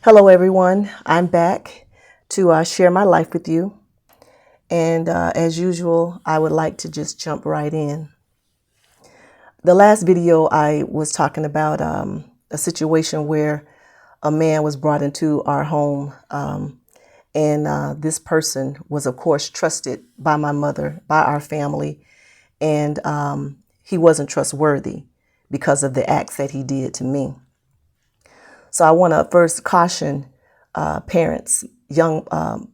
Hello, everyone. I'm back to share my life with you. And as usual, I would like to just jump right in. The last video, I was talking about a situation where a man was brought into our home. And this person was, of course, trusted by my mother, by our family. And he wasn't trustworthy because of the acts that he did to me. So I want to first caution parents, young, I'm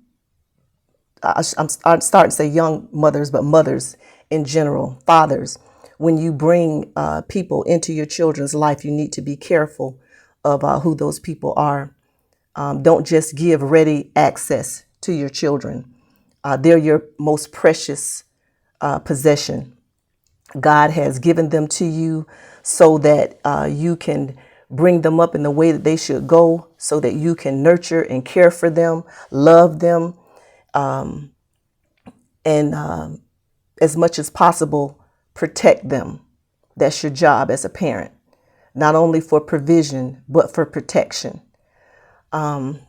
starting to say young mothers, but mothers in general, fathers. When you bring people into your children's life, you need to be careful of who those people are. Don't just give ready access to your children. They're your most precious possession. God has given them to you so that you can bring them up in the way that they should go, so that you can nurture and care for them, love them, and as much as possible, protect them. That's your job as a parent, not only for provision, but for protection. I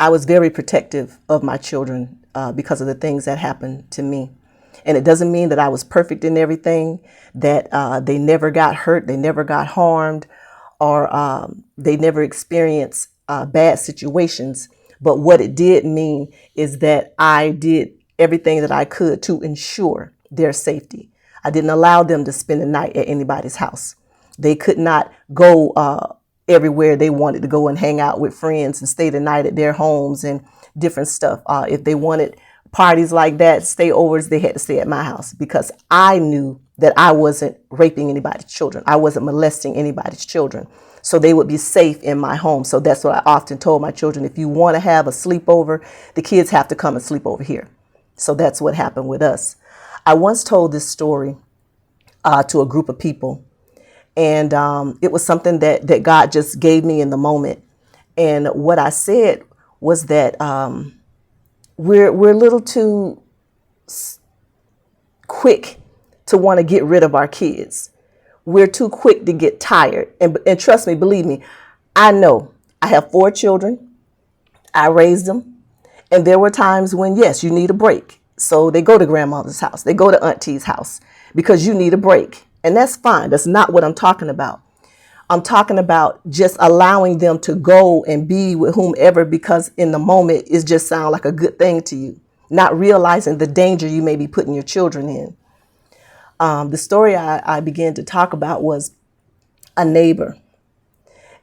was very protective of my children because of the things that happened to me. And it doesn't mean that I was perfect in everything, that they never got hurt, they never got harmed, or they never experienced bad situations. But what it did mean is that I did everything that I could to ensure their safety. I didn't allow them to spend the night at anybody's house. They could not go everywhere they wanted to go and hang out with friends and stay the night at their homes and different stuff. If they wanted parties like that, stayovers, they had to stay at my house because I knew that I wasn't raping anybody's children. I wasn't molesting anybody's children. So they would be safe in my home. So that's what I often told my children. If you want to have a sleepover, the kids have to come and sleep over here. So that's what happened with us. I once told this story to a group of people. And it was something that God just gave me in the moment. And what I said was that we're a little too quick to want to get rid of our kids. We're too quick to get tired. And trust me, believe me, I know. I have 4 children. I raised them. And there were times when, yes, you need a break. So they go to grandmother's house. They go to auntie's house because you need a break. And that's fine. That's not what I'm talking about. I'm talking about just allowing them to go and be with whomever because in the moment it just sounds like a good thing to you, not realizing the danger you may be putting your children in. The story I began to talk about was a neighbor.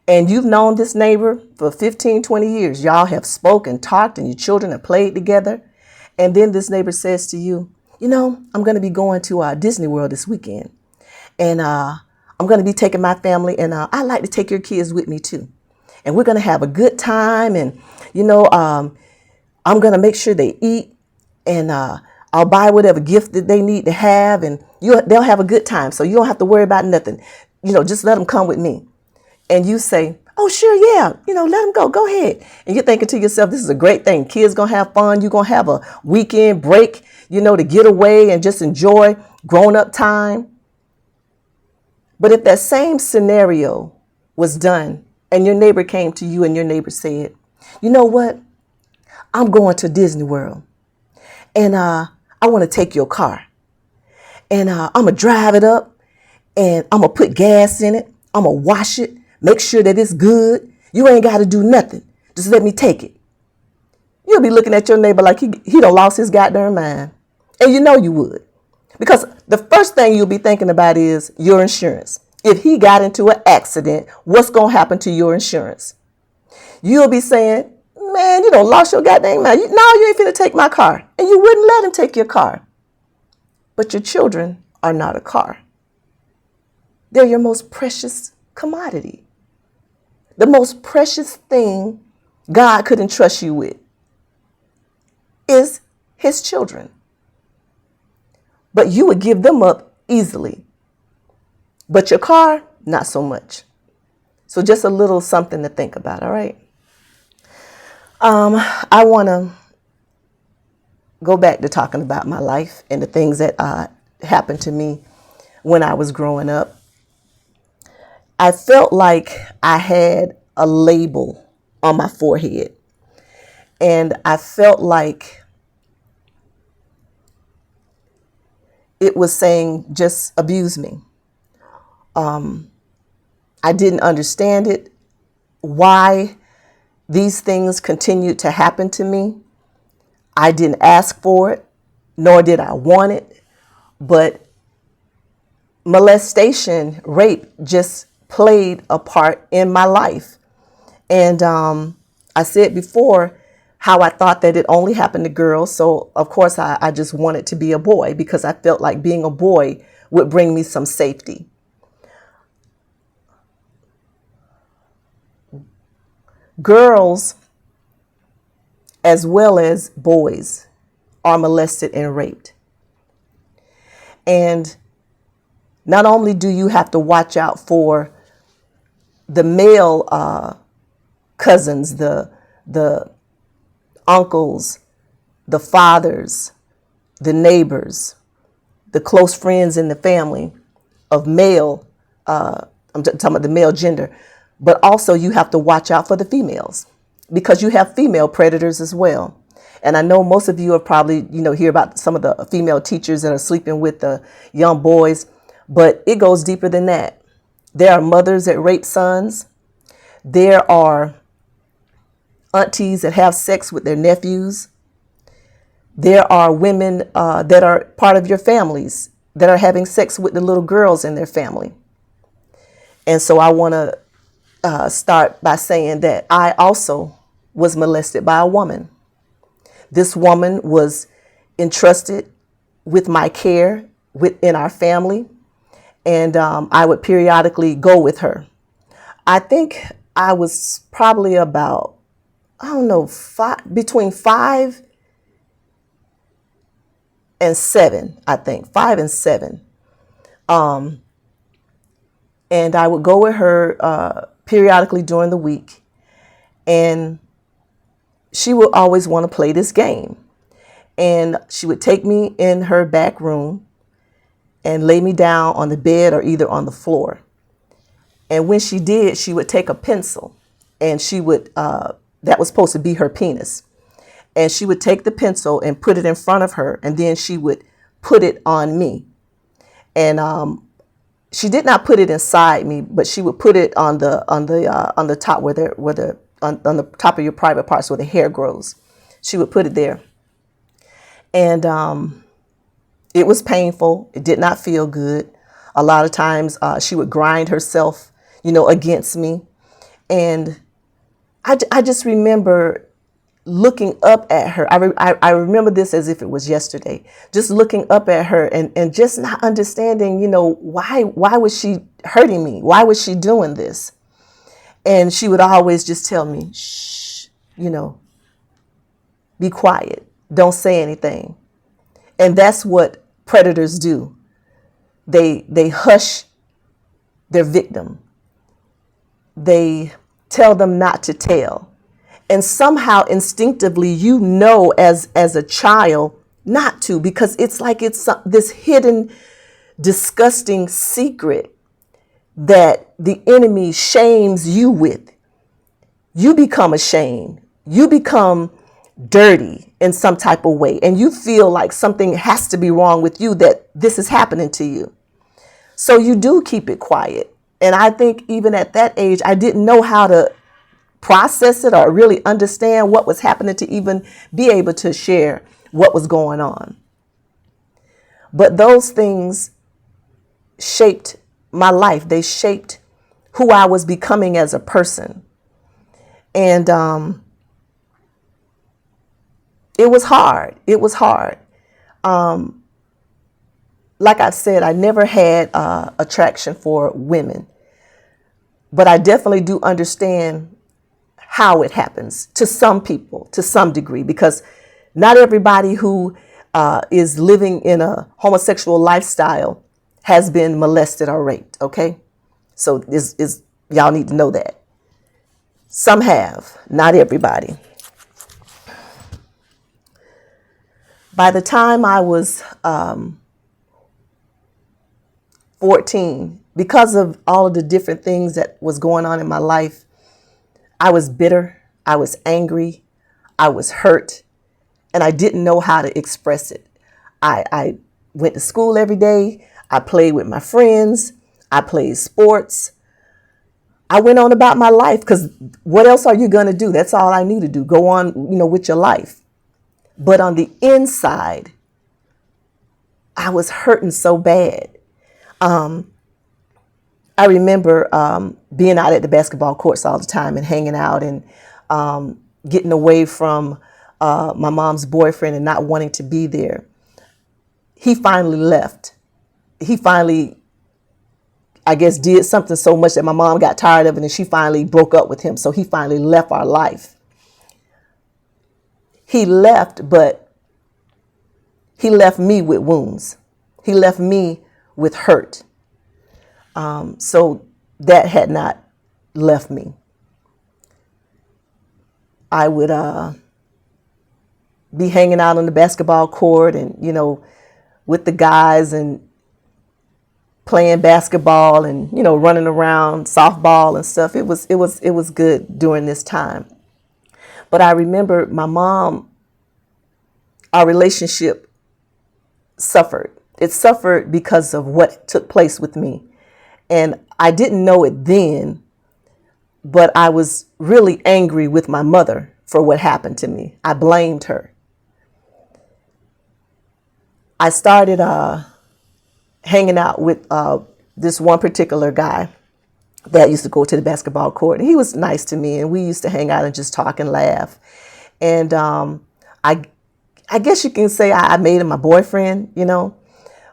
And you've known this neighbor for 15, 20 years. Y'all have spoken, talked, and your children have played together. And then this neighbor says to you, I'm going to be going to Disney World this weekend. And I'm going to be taking my family, and I'd like to take your kids with me too. And we're going to have a good time. And, I'm going to make sure they eat, and I'll buy whatever gift that they need to have, and they'll have a good time. So you don't have to worry about nothing. Just let them come with me. And you say, oh, sure, yeah, let them go. Go ahead. And you're thinking to yourself, this is a great thing. Kids going to have fun. You're going to have a weekend break, to get away and just enjoy grown-up time. But if that same scenario was done and your neighbor came to you and your neighbor said, you know what? I'm going to Disney World and I want to take your car and I'm going to drive it up and I'm going to put gas in it. I'm going to wash it, make sure that it's good. You ain't got to do nothing. Just let me take it. You'll be looking at your neighbor like he done lost his goddamn mind. And you would. Because the first thing you'll be thinking about is your insurance. If he got into an accident, what's going to happen to your insurance? You'll be saying, man, you done lost your goddamn mind. No, you ain't finna take my car. And you wouldn't let him take your car. But your children are not a car. They're your most precious commodity. The most precious thing God could entrust you with is his children. But you would give them up easily. But your car, not so much. So just a little something to think about, all right? I want to go back to talking about my life and the things that happened to me when I was growing up. I felt like I had a label on my forehead. And I felt like it was saying, just abuse me. I didn't understand it, why these things continued to happen to me. I didn't ask for it, nor did I want it. But molestation, rape just played a part in my life. And I said before how I thought that it only happened to girls. So, of course, I just wanted to be a boy because I felt like being a boy would bring me some safety. Girls, as well as boys, are molested and raped. And not only do you have to watch out for the male cousins, the uncles, the fathers, the neighbors, the close friends in the family of male, I'm talking about the male gender, but also you have to watch out for the females because you have female predators as well. And I know most of you have probably, hear about some of the female teachers that are sleeping with the young boys, but it goes deeper than that. There are mothers that rape sons. There are aunties that have sex with their nephews. There are women that are part of your families that are having sex with the little girls in their family. And so I want to start by saying that I also was molested by a woman. This woman was entrusted with my care within our family, and I would periodically go with her. I think I was probably about, between 5 and 7, I think, 5 and 7. And I would go with her periodically during the week. And she would always want to play this game. And she would take me in her back room and lay me down on the bed or either on the floor. And when she did, she would take a pencil and she would, that was supposed to be her penis. And she would take the pencil and put it in front of her. And then she would put it on me. And she did not put it inside me, but she would put it on the top on the top of your private parts where the hair grows. She would put it there. And it was painful. It did not feel good. A lot of times she would grind herself, against me. And I just remember looking up at her. I remember this as if it was yesterday, just looking up at her and just not understanding, why was she hurting me? Why was she doing this? And she would always just tell me, shh, be quiet. Don't say anything. And that's what predators do. They hush their victim. They tell them not to tell. And somehow instinctively, as a child not to, because it's like it's this hidden, disgusting secret that the enemy shames you with. You become ashamed. You become dirty in some type of way. And you feel like something has to be wrong with you, that this is happening to you. So you do keep it quiet. And I think even at that age, I didn't know how to process it or really understand what was happening to even be able to share what was going on. But those things shaped my life. They shaped who I was becoming as a person. And it was hard. It was hard. Like I said, I never had attraction for women, but I definitely do understand how it happens to some people, to some degree, because not everybody who is living in a homosexual lifestyle has been molested or raped. Okay, so y'all need to know that. Some have, not everybody. By the time I was 14, because of all of the different things that was going on in my life, I was bitter. I was angry. I was hurt. And I didn't know how to express it. I went to school every day. I played with my friends. I played sports. I went on about my life because what else are you going to do? That's all I knew to do. Go on, with your life. But on the inside, I was hurting so bad. I remember being out at the basketball courts all the time and hanging out and getting away from my mom's boyfriend and not wanting to be there. He finally left. He finally, I guess, did something so much that my mom got tired of it and she finally broke up with him. So he finally left our life. He left, but he left me with wounds. He left me with hurt. So that had not left me. I would be hanging out on the basketball court and, with the guys and playing basketball and, running around softball and stuff. It was good during this time. But I remember my mom, our relationship suffered. It suffered because of what took place with me. And I didn't know it then, but I was really angry with my mother for what happened to me. I blamed her. I started hanging out with this one particular guy that used to go to the basketball court. And he was nice to me, and we used to hang out and just talk and laugh. And I guess you can say I made him my boyfriend,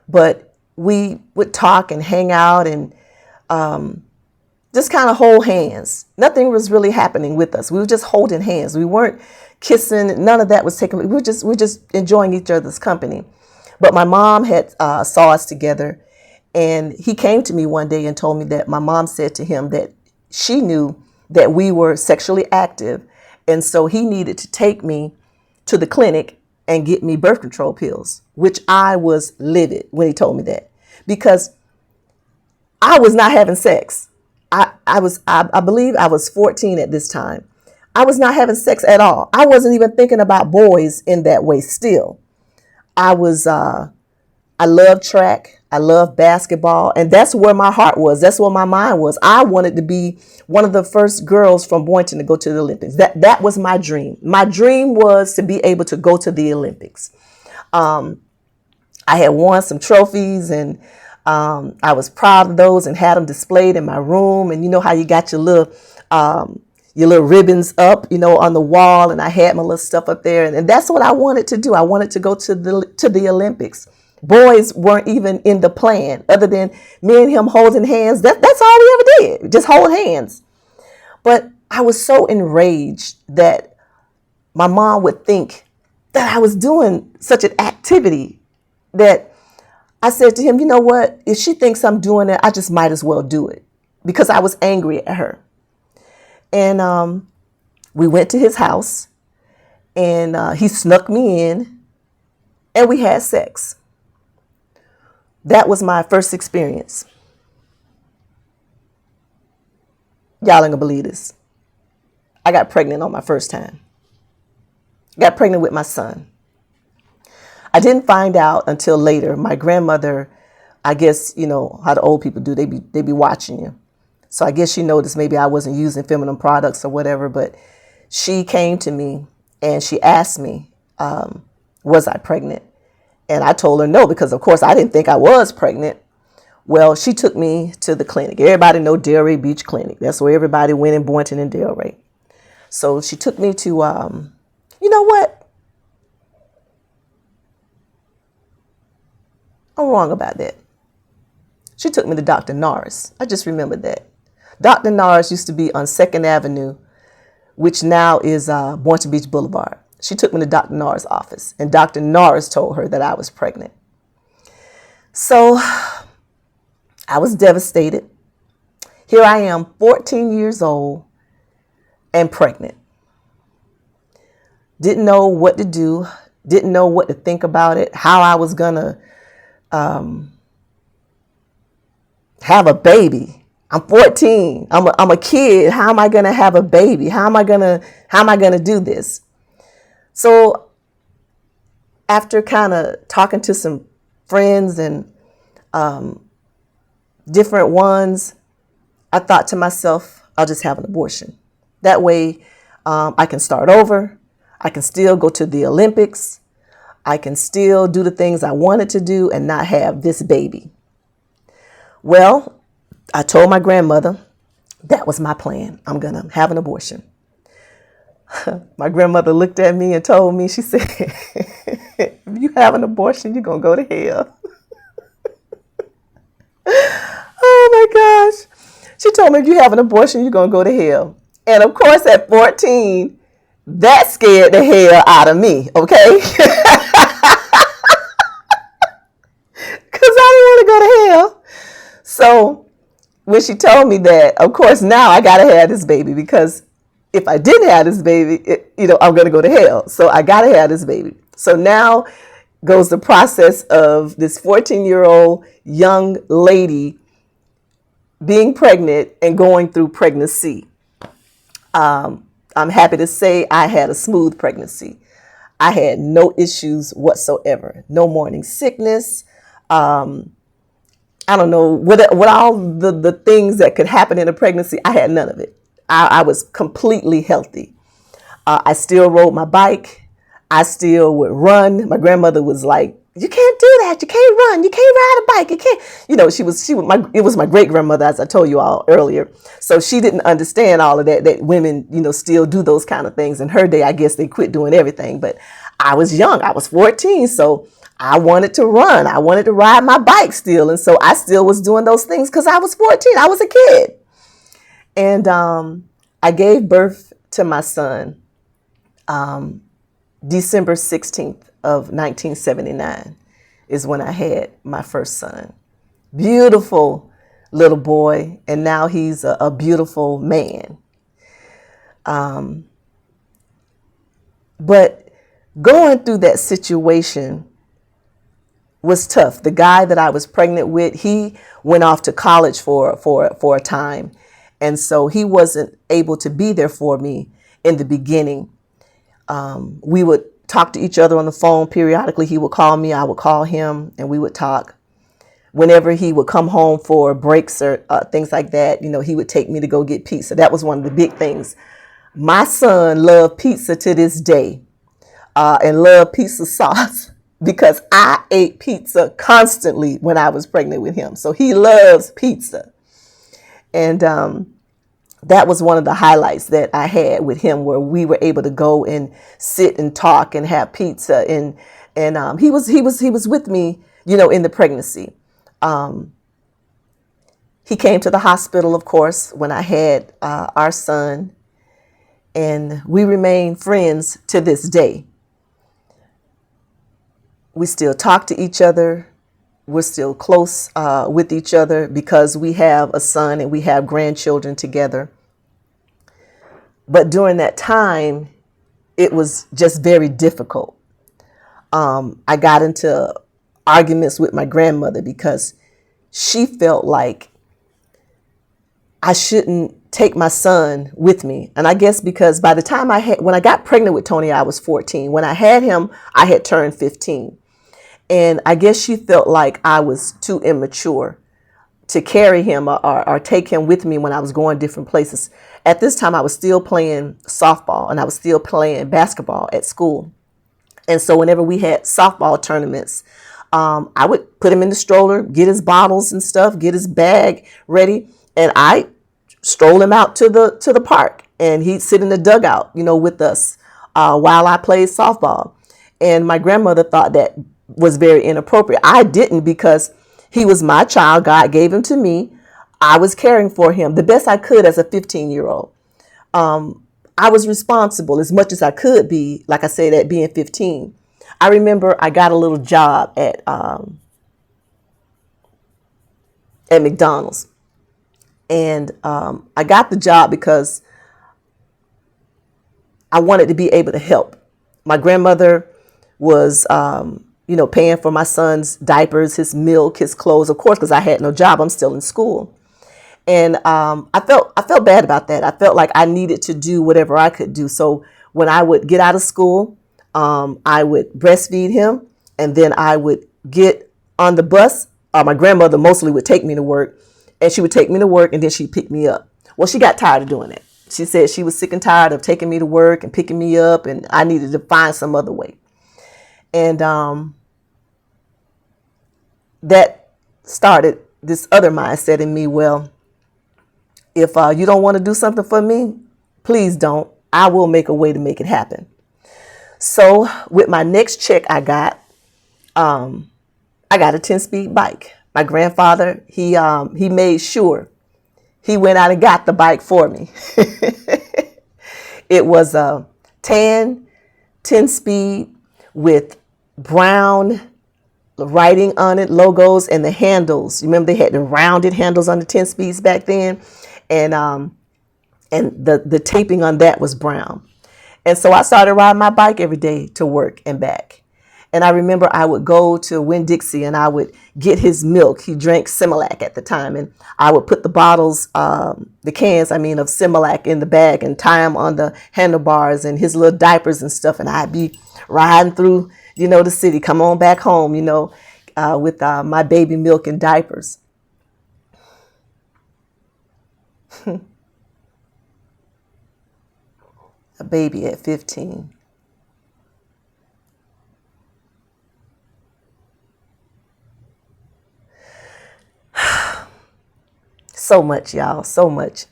but we would talk and hang out and just kind of hold hands. Nothing was really happening with us. We were just holding hands. We weren't kissing. None of that was taking. We were just enjoying each other's company. But my mom had saw us together, and he came to me one day and told me that my mom said to him that she knew that we were sexually active, and so he needed to take me to the clinic and get me birth control pills, which I was livid when he told me that, because I was not having sex. I believe I was 14 at this time. I was not having sex at all. I wasn't even thinking about boys in that way still. I love track. I love basketball. And that's where my heart was. That's where my mind was. I wanted to be one of the first girls from Boynton to go to the Olympics. That was my dream. My dream was to be able to go to the Olympics. I had won some trophies, and I was proud of those and had them displayed in my room. And you know how you got your little ribbons up, on the wall, and I had my little stuff up there. And that's what I wanted to do. I wanted to go to the Olympics. Boys weren't even in the plan, other than me and him holding hands. That's all we ever did, just hold hands. But I was so enraged that my mom would think that I was doing such an activity that I said to him, you know what? If she thinks I'm doing it, I just might as well do it, because I was angry at her. And we went to his house, and he snuck me in, and we had sex. That was my first experience. Y'all ain't gonna believe this. I got pregnant on my first time. Got pregnant with my son. I didn't find out until later. My grandmother, I guess, how the old people do, they be watching you. So I guess she noticed maybe I wasn't using feminine products or whatever, but she came to me and she asked me, was I pregnant? And I told her no, because of course I didn't think I was pregnant. Well, she took me to the clinic. Everybody know Delray Beach Clinic. That's where everybody went in Boynton and Delray. So she took me to, you know what? I'm wrong about that. She took me to Dr. Norris. I just remembered that. Dr. Norris used to be on 2nd Avenue, which now is Boynton Beach Boulevard. She took me to Dr. Norris' office, and Dr. Norris told her that I was pregnant. So I was devastated. Here I am, 14 years old and pregnant. Didn't know what to do, didn't know what to think about it, how I was going to have a baby. I'm 14. I'm a kid. How am I going to have a baby? How am I going to do this? So after kind of talking to some friends and different ones, I thought to myself, I'll just have an abortion. That way I can start over. I can still go to the Olympics. I can still do the things I wanted to do and not have this baby. Well, I told my grandmother that was my plan. I'm going to have an abortion. My grandmother looked at me and told me, she said, if you have an abortion, you're going to go to hell. Oh my gosh. She told me, if you have an abortion, you're going to go to hell. And of course, at 14, that scared the hell out of me, okay? Because I didn't want to go to hell. So when she told me that, of course, now I got to have this baby, because if I didn't have this baby, I'm going to go to hell. So I got to have this baby. So now goes the process of this 14-year-old young lady being pregnant and going through pregnancy. I'm happy to say I had a smooth pregnancy. I had no issues whatsoever. No morning sickness. I don't know what all the things that could happen in a pregnancy. I had none of it. I was completely healthy. I still rode my bike. I still would run. My grandmother was like, "You can't do that. You can't run. You can't ride a bike. You can't." It was my great grandmother, as I told you all earlier. So she didn't understand all of that women, still do those kind of things. In her day, I guess they quit doing everything. But I was young. I was 14. So I wanted to run. I wanted to ride my bike still. And so I still was doing those things because I was 14. I was a kid. And I gave birth to my son December 16th of 1979 is when I had my first son. Beautiful little boy, and now he's a beautiful man. But going through that situation was tough. The guy that I was pregnant with, he went off to college for a time. And so he wasn't able to be there for me in the beginning. We would talk to each other on the phone periodically. He would call me, I would call him, and we would talk. Whenever he would come home for breaks or things like that, he would take me to go get pizza. That was one of the big things. My son loved pizza to this day, and loved pizza sauce because I ate pizza constantly when I was pregnant with him. So he loves pizza. And that was one of the highlights that I had with him, where we were able to go and sit and talk and have pizza. And he was with me, in the pregnancy. He came to the hospital, of course, when I had our son, and we remain friends to this day. We still talk to each other. We're still close with each other because we have a son and we have grandchildren together. But during that time, it was just very difficult. I got into arguments with my grandmother because she felt like I shouldn't take my son with me. And I guess because by the time when I got pregnant with Tony, I was 14. When I had him, I had turned 15. And I guess she felt like I was too immature to carry him or take him with me when I was going different places. At this time, I was still playing softball and I was still playing basketball at school. And so whenever we had softball tournaments, I would put him in the stroller, get his bottles and stuff, get his bag ready, and I stroll him out to the park. And he'd sit in the dugout, with us while I played softball. And my grandmother thought that was very inappropriate. I didn't, because he was my child. God gave him to me. I was caring for him the best I could as a 15-year-old. I was responsible as much as I could be, like I said, at being 15. I remember I got a little job at McDonald's. And I got the job because I wanted to be able to help. My grandmother was paying for my son's diapers, his milk, his clothes, of course, because I had no job. I'm still in school. And I felt bad about that. I felt like I needed to do whatever I could do. So when I would get out of school, I would breastfeed him, and then I would get on the bus. My grandmother mostly would take me to work, and she would take me to work, and then she'd pick me up. Well, she got tired of doing it. She said she was sick and tired of taking me to work and picking me up, and I needed to find some other way. And that started this other mindset in me. Well, if you don't want to do something for me, please don't. I will make a way to make it happen. So with my next check I got a 10-speed bike. My grandfather, he made sure he went out and got the bike for me. It was a 10-speed with brown writing on it, logos, and the handles. You remember they had the rounded handles on the 10 speeds back then, and the taping on that was brown. And so I started riding my bike every day to work and back. And I remember I would go to Winn-Dixie and I would get his milk. He drank Similac at the time, and I would put the bottles, the cans, of Similac in the bag and tie them on the handlebars and his little diapers and stuff. And I'd be riding through, the city, come on back home, with my baby milk and diapers. A baby at 15. So much, y'all, so much.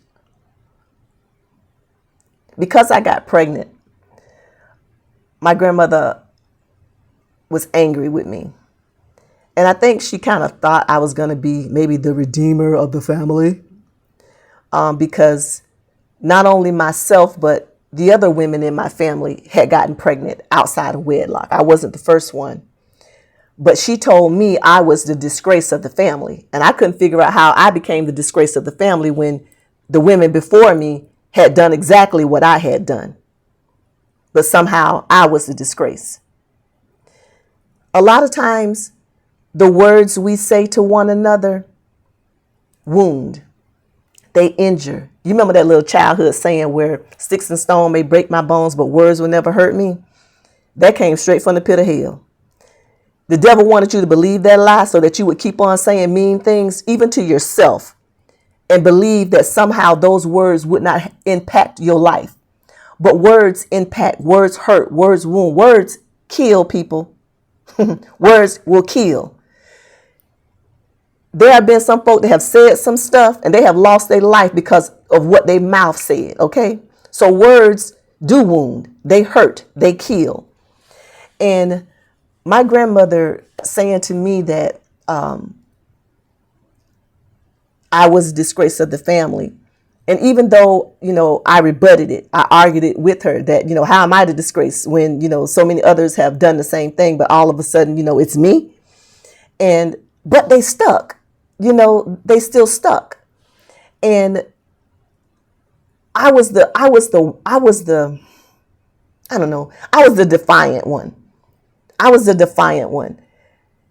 Because I got pregnant, my grandmother was angry with me. And I think she kind of thought I was going to be maybe the redeemer of the family. Because not only myself, but the other women in my family had gotten pregnant outside of wedlock. I wasn't the first one. But she told me I was the disgrace of the family. And I couldn't figure out how I became the disgrace of the family when the women before me had done exactly what I had done. But somehow I was the disgrace. A lot of times, the words we say to one another wound. They injure. You remember that little childhood saying where sticks and stone may break my bones, but words will never hurt me? That came straight from the pit of hell. The devil wanted you to believe that lie so that you would keep on saying mean things, even to yourself, and believe that somehow those words would not impact your life. But words impact, words hurt, words wound, words kill people. Words will kill. There have been some folk that have said some stuff and they have lost their life because of what their mouth said, okay? So words do wound, they hurt, they kill. And my grandmother saying to me that I was a disgrace of the family. And even though, I rebutted it, I argued it with her that, how am I the disgrace when, so many others have done the same thing, but all of a sudden, it's me. But they stuck, they still stuck. And I was the defiant one. I was the defiant one.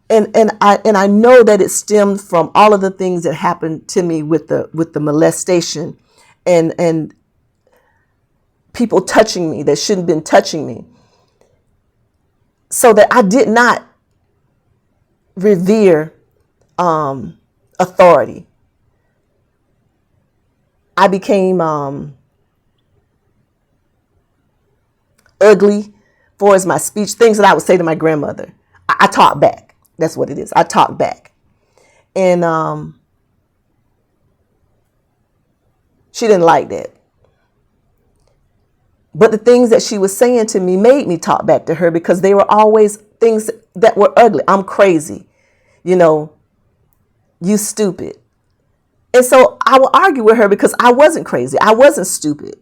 And I know that it stemmed from all of the things that happened to me with the molestation and people touching me that shouldn't have been touching me. So that I did not revere authority. I became ugly for as my speech, things that I would say to my grandmother. I talk back. That's what it is. I talk back. And she didn't like that. But the things that she was saying to me made me talk back to her because they were always things that were ugly. I'm crazy. You stupid. And so I would argue with her because I wasn't crazy. I wasn't stupid.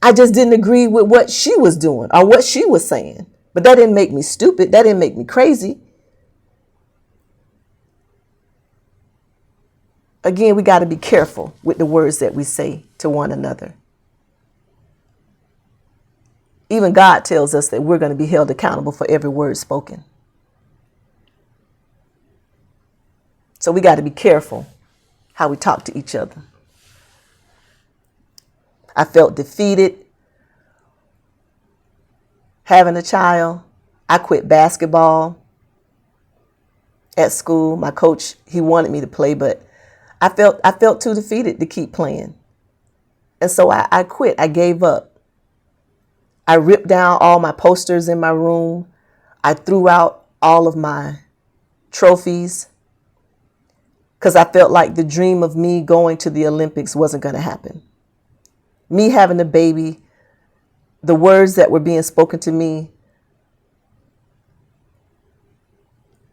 I just didn't agree with what she was doing or what she was saying. But that didn't make me stupid. That didn't make me crazy. Again, we got to be careful with the words that we say to one another. Even God tells us that we're going to be held accountable for every word spoken. So we got to be careful how we talk to each other. I felt defeated having a child. I quit basketball at school. My coach, he wanted me to play, but I felt too defeated to keep playing. And so I quit. I gave up. I ripped down all my posters in my room. I threw out all of my trophies because I felt like the dream of me going to the Olympics wasn't going to happen. Me having a baby, the words that were being spoken to me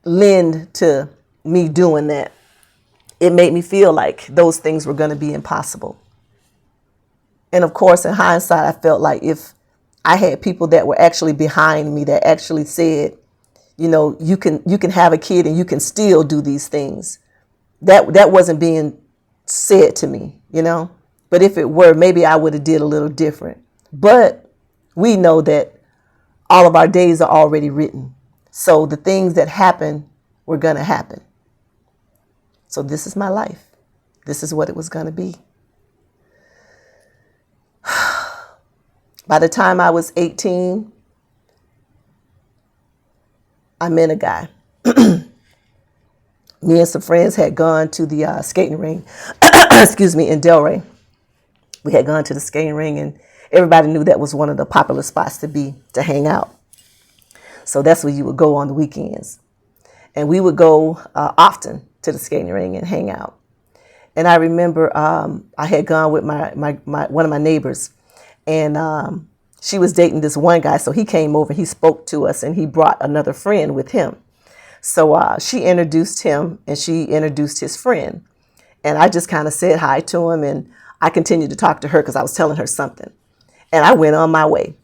lend to me doing that. It made me feel like those things were going to be impossible. And of course, in hindsight, I felt like if I had people that were actually behind me that actually said, you know, you can have a kid and you can still do these things. That wasn't being said to me, you know. But if it were, maybe I would have did a little different. But we know that all of our days are already written. So the things that happen were going to happen. So this is my life. This is what it was going to be. By the time I was 18, I met a guy. Me and some friends had gone to the skating ring, excuse me, in Delray. We had gone to the skating ring, and everybody knew that was one of the popular spots to hang out. So that's where you would go on the weekends. And we would go often to the skating ring and hang out. And I remember I had gone with my one of my neighbors, and she was dating this one guy. So he came over, he spoke to us, and he brought another friend with him. So she introduced him, and she introduced his friend. And I just kind of said hi to him, and I continued to talk to her because I was telling her something. And I went on my way.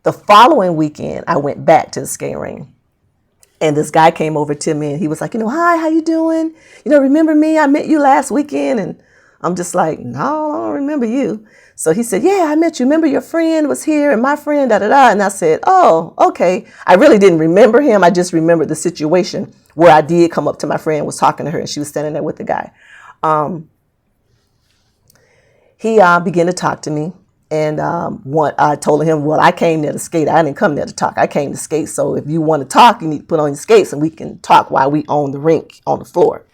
The following weekend, I went back to the skating ring. And this guy came over to me, and he was like, hi, how you doing? Remember me? I met you last weekend. And I'm just like, no, I don't remember you. So he said, yeah, I met you. Remember your friend was here and my friend, da-da-da. And I said, oh, okay. I really didn't remember him. I just remembered the situation where I did come up to my friend, was talking to her, and she was standing there with the guy. He began to talk to me. And I told him, well, I came there to skate. I didn't come there to talk. I came to skate. So if you want to talk, you need to put on your skates and we can talk while we on the rink, on the floor.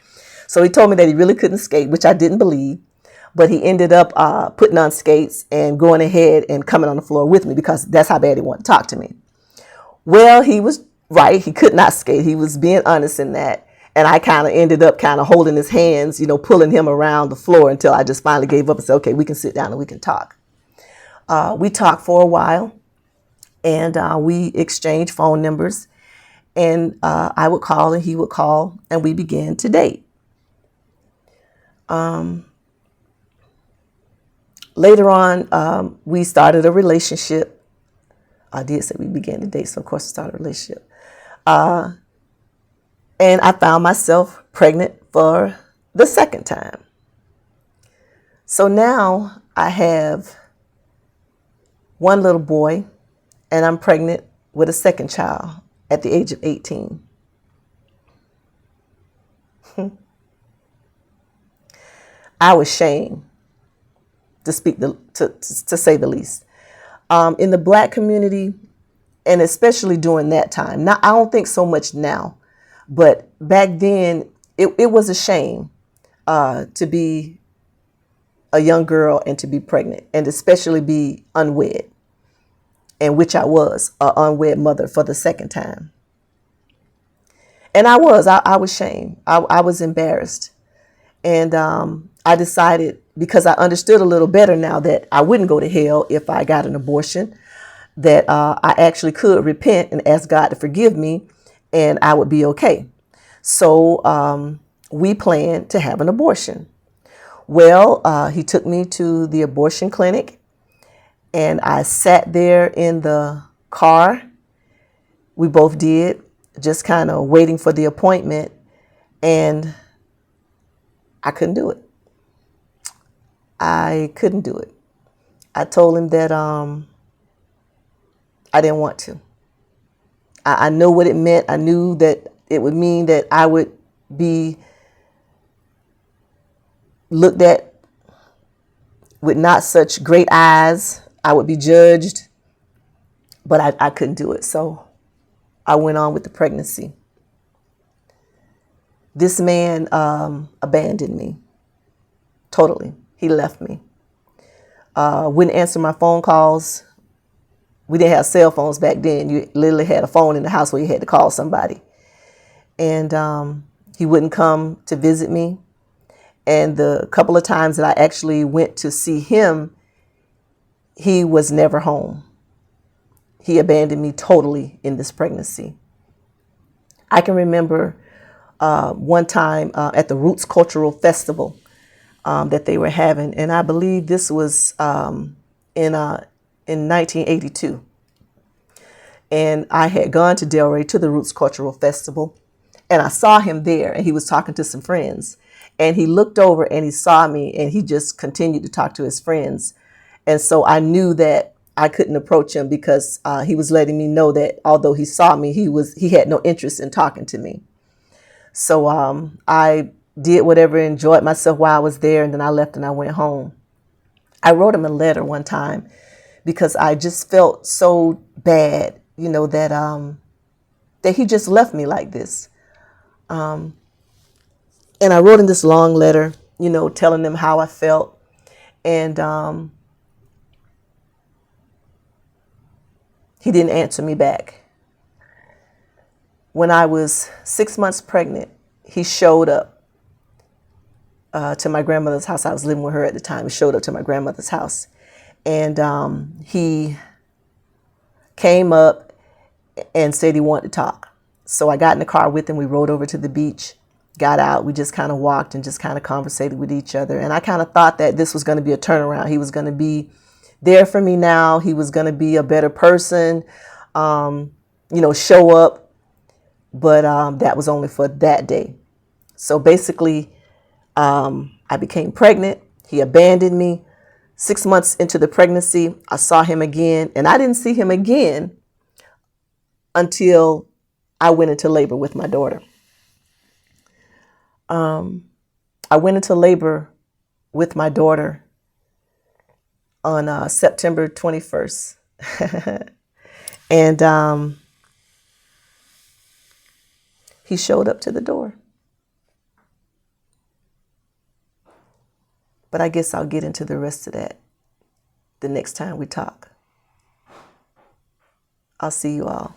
So he told me that he really couldn't skate, which I didn't believe. But he ended up putting on skates and going ahead and coming on the floor with me because that's how bad he wanted to talk to me. Well, he was right. He could not skate. He was being honest in that. And I kind of ended up kind of holding his hands, pulling him around the floor until I just finally gave up and said, okay, we can sit down and we can talk. We talked for a while, and we exchanged phone numbers, and I would call and he would call, and we began to date. Later on, we started a relationship. I did say we began to date, so of course we started a relationship. And I found myself pregnant for the second time. So now I have one little boy, and I'm pregnant with a second child at the age of 18. I was shamed, to say the least. In the Black community, and especially during that time. Now, I don't think so much now, but back then it was a shame to be a young girl and to be pregnant, and especially be unwed, and which I was an unwed mother for the second time. And I was shamed. I was embarrassed. And I decided, because I understood a little better now that I wouldn't go to hell if I got an abortion, that I actually could repent and ask God to forgive me, and I would be okay. So we planned to have an abortion. Well, he took me to the abortion clinic, and I sat there in the car. We both did, just kind of waiting for the appointment, and I couldn't do it. I couldn't do it. I told him that I didn't want to. I knew what it meant. I knew that it would mean that I would be looked at with not such great eyes. I would be judged, but I couldn't do it. So I went on with the pregnancy. This man abandoned me totally. He left me. Wouldn't answer my phone calls. We didn't have cell phones back then. You literally had a phone in the house where you had to call somebody. And he wouldn't come to visit me. And the couple of times that I actually went to see him, he was never home. He abandoned me totally in this pregnancy. I can remember one time at the Roots Cultural Festival that they were having, and I believe this was in 1982. And I had gone to Delray to the Roots Cultural Festival, and I saw him there, and he was talking to some friends. And he looked over and he saw me, and he just continued to talk to his friends. And so I knew that I couldn't approach him because he was letting me know that although he saw me, he had no interest in talking to me. So I did whatever, enjoyed myself while I was there, and then I left and I went home. I wrote him a letter one time because I just felt so bad, that he just left me like this. And I wrote him this long letter, telling them how I felt. And he didn't answer me back. When I was 6 months pregnant, he showed up to my grandmother's house. I was living with her at the time. He showed up to my grandmother's house. And he came up and said he wanted to talk. So I got in the car with him. We rode over to the beach, got out. We just kind of walked and just kind of conversated with each other. And I kind of thought that this was going to be a turnaround. He was going to be there for me now. He was going to be a better person, show up. But that was only for that day. So basically, I became pregnant. He abandoned me. 6 months into the pregnancy, I saw him again. And I didn't see him again until I went into labor with my daughter. I went into labor with my daughter on September 21st. And he showed up to the door. But I guess I'll get into the rest of that the next time we talk. I'll see you all.